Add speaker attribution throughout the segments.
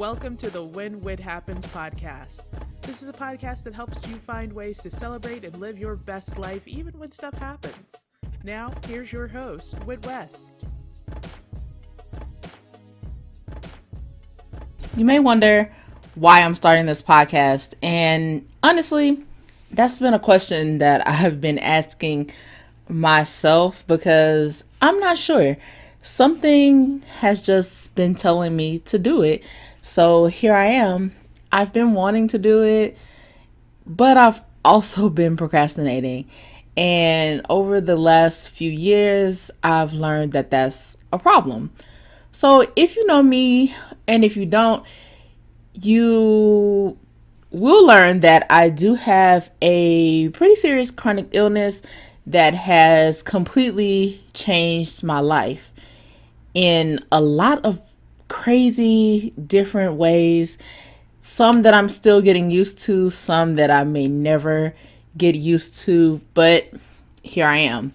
Speaker 1: Welcome to the When Whit Happens podcast. This is a podcast that helps you find ways to celebrate and live your best life even when stuff happens. Now, here's your host, Whit West.
Speaker 2: You may wonder why I'm starting this podcast, and honestly, that's been a question that I have been asking myself because I'm not sure. Something has just been telling me to do it. So here I am. I've been wanting to do it, but I've also been procrastinating. And over the last few years, I've learned that that's a problem. So if you know me, and if you don't, you will learn that I do have a pretty serious chronic illness that has completely changed my life in a lot of crazy different ways. Some that I'm still getting used to, some that I may never get used to, but here I am.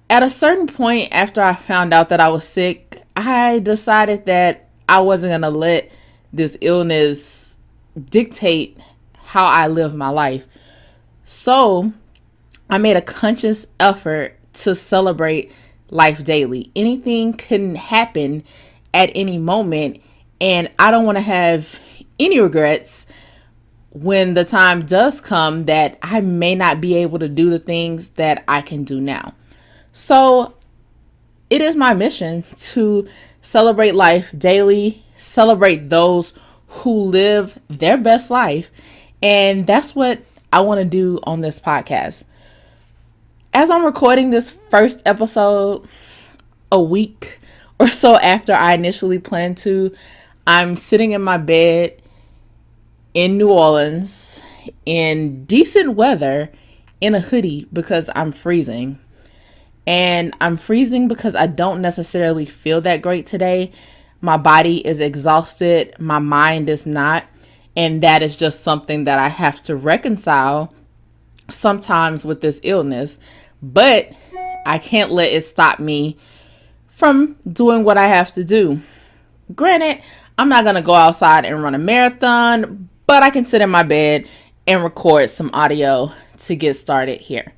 Speaker 2: At a certain point after I found out that I was sick, I decided that I wasn't going to let this illness dictate how I live my life. So I made a conscious effort to celebrate life daily. Anything can happen at any moment, and I don't want to have any regrets when the time does come that I may not be able to do the things that I can do now. So it is my mission to celebrate life daily, celebrate those who live their best life, and that's what I want to do on this podcast. As I'm recording this first episode a week or so after I initially planned to, I'm sitting in my bed in New Orleans in decent weather in a hoodie because I'm freezing. And I'm freezing because I don't necessarily feel that great today. My body is exhausted. My mind is not. And that is just something that I have to reconcile sometimes with this illness. But I can't let it stop me from doing what I have to do. Granted, I'm not going to go outside and run a marathon, but I can sit in my bed and record some audio to get started here.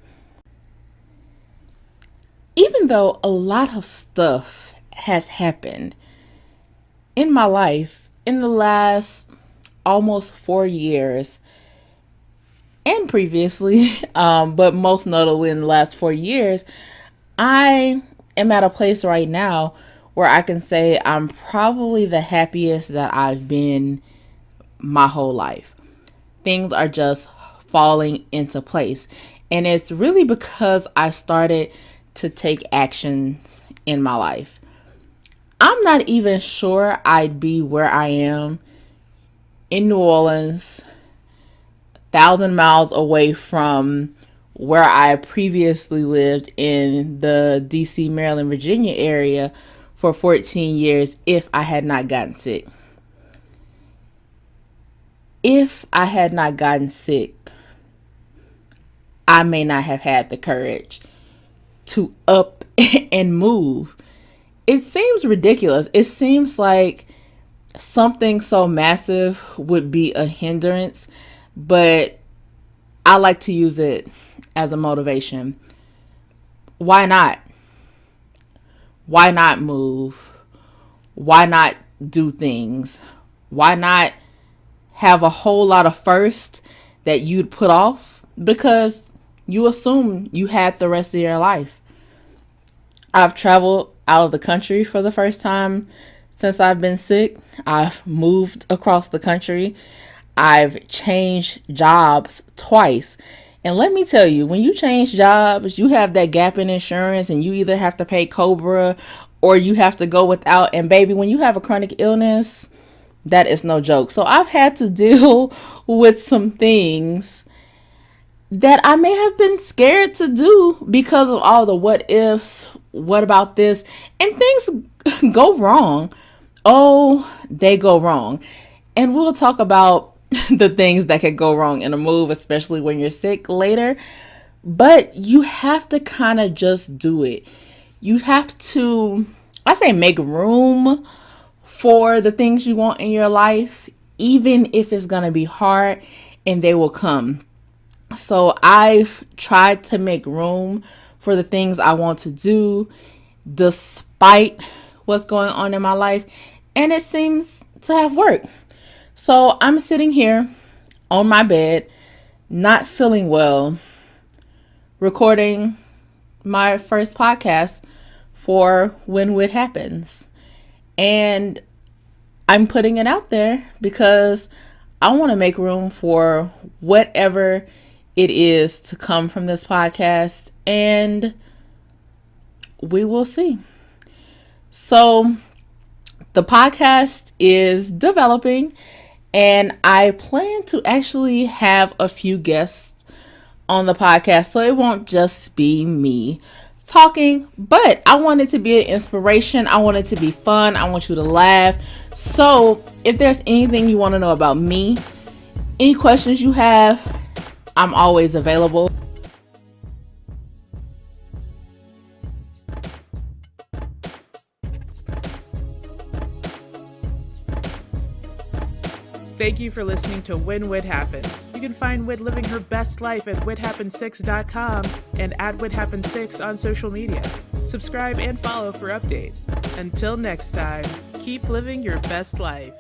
Speaker 2: Even though a lot of stuff has happened in my life in the last almost 4 years and previously, but most notably in the last 4 years, I am at a place right now where I can say I'm probably the happiest that I've been my whole life. Things are just falling into place. And it's really because I started to take actions in my life. I'm not even sure I'd be where I am in New Orleans, 1,000 miles away from where I previously lived in the DC, Maryland, Virginia area for 14 years if I had not gotten sick. If I had not gotten sick, I may not have had the courage to up and move. It seems ridiculous. It seems like something so massive would be a hindrance, but I like to use it as a motivation. Why not? Why not move? Why not do things? Why not have a whole lot of firsts that you'd put off because you assume you had the rest of your life? I've traveled out of the country for the first time since I've been sick. I've moved across the country. I've changed jobs twice. And let me tell you, when you change jobs, you have that gap in insurance and you either have to pay COBRA or you have to go without. And baby, when you have a chronic illness, that is no joke. So I've had to deal with some things that I may have been scared to do because of all the what ifs, what about this, and things go wrong. Oh, they go wrong. And we'll talk about the things that could go wrong in a move, especially when you're sick later. But you have to kind of just do it. You have to, I say, make room for the things you want in your life, even if it's going to be hard, and they will come. So I've tried to make room for the things I want to do despite what's going on in my life, and it seems to have worked. So I'm sitting here on my bed, not feeling well, recording my first podcast for When Whit Happens. And I'm putting it out there because I want to make room for whatever it is to come from this podcast, and we will see. So the podcast is developing, and I plan to actually have a few guests on the podcast, so it won't just be me talking, but I want it to be an inspiration. I want it to be fun. I want you to laugh. So if there's anything you want to know about me, any questions you have, I'm always available.
Speaker 1: Thank you for listening to When Whit Happens. You can find Whit living her best life at whithappens6.com and at whithappens6 on social media. Subscribe and follow for updates. Until next time, keep living your best life.